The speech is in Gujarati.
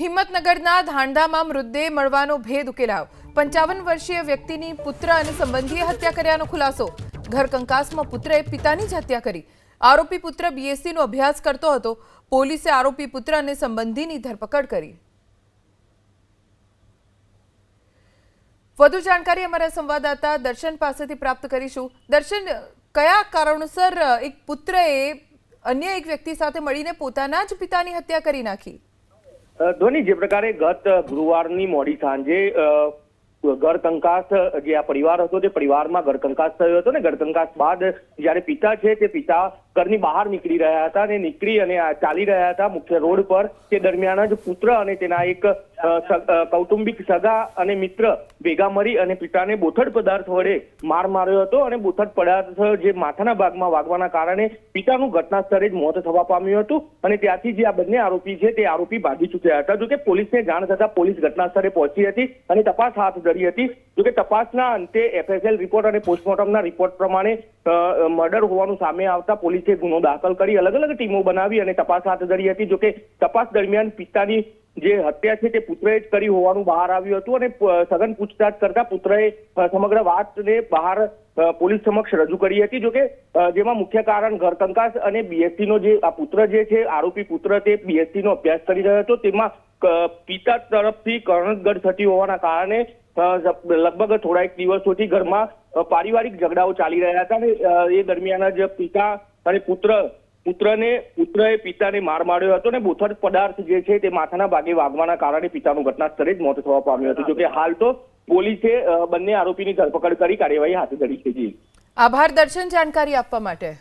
હિંમતનગરના ધાંડામાં મૃતદેહ મળવાનો ભેદ ઉકેલાયો। 55 વર્ષીય વ્યક્તિની પુત્ર અને સંબંધીએ હત્યા કર્યાનો ખુલાસો। ઘર કંકાસમાં પુત્રએ પિતાની જ હત્યા કરી। આરોપી પુત્ર બીએસસી નો અભ્યાસ કરતો હતો। પોલીસે આરોપી પુત્ર અને સંબંધીની ધરપકડ કરી। વધુ જાણકારી અમારા સંવાદદાતા દર્શન પાસેથી પ્રાપ્ત કરીશું। દર્શન, કયા કારણોસર એક પુત્રએ અન્ય એક વ્યક્તિ સાથે મળીને પોતાના જ પિતાની હત્યા કરી નાખી? ધોની, જે પ્રકારે ગત ગુરુવારની મોડી સાંજે ઘર કંકાસ જે આ પરિવાર હતો તે પરિવારમાં ઘર કંકાસ થયો હતો ને ઘર કંકાસ બાદ જ્યારે પિતા છે તે પિતા ઘરની બહાર નીકળી રહ્યા હતા અને નીકળી અને ચાલી રહ્યા હતા મુખ્ય રોડ પર। તે દરમિયાન જ પુત્ર અને તેના એક કૌટુંબિક સગા અને મિત્ર ભેગા મળી અને પિતાને બોથડ પદાર્થ વડે માર માર્યો હતો અને બોથડ પદાર્થ જે માથાના ભાગમાં વાગવાના કારણે પિતાનું ઘટના સ્થળે જ મોત થવા પામ્યું હતું અને ત્યાંથી જે આ બંને આરોપી છે તે આરોપી ભાગી ચૂક્યા હતા। જોકે પોલીસને જાણ થતા પોલીસ ઘટના સ્થળે પહોંચી હતી અને તપાસ હાથ ધરી હતી। જોકે તપાસના અંતે એફએસએલ રિપોર્ટ અને પોસ્ટમોર્ટમના રિપોર્ટ પ્રમાણે મર્ડર હોવાનું સામે આવતા પોલીસે ગુનો દાખલ કરી અલગ અલગ ટીમો બનાવી અને તપાસ હાથ ધરી હતી। જોકે તપાસ દરમિયાન પિતાની જે હત્યા છે તે પુત્રએ જ કરી હોવાનું બહાર આવ્યું હતું અને સઘન પૂછતાછ કરતા પુત્રએ સમગ્ર વાતને બહાર પોલીસ સમક્ષ રજૂ કરી હતી। જોકે જેમાં મુખ્ય કારણ ઘર કંકાસ અને બીએસસી નો જે આ પુત્ર જે છે આરોપી પુત્ર તે બીએસસી નો અભ્યાસ કરી રહ્યો હતો। તેમાં પિતા તરફથી કર્ણગઢ થતી હોવાના કારણે લગભગ થોડા એક દિવસોથી ઘરમાં પારિવારિક ઝઘડાઓ ચાલી રહ્યા હતા અને એ દરમિયાન જ પિતા અને પુત્રએ પિતાને માર માર્યો હતો અને બોથડ પદાર્થ જે છે તે માથાના ભાગે વાગવાના કારણે પિતાનું ઘટના સ્થળે જ મોત થવા પામ્યું હતું। જોકે હાલ તો પોલીસે બંને આરોપીની ધરપકડ કરી કાર્યવાહી હાથ ધરી છે। આભાર દર્શન, જાણકારી આપવા માટે।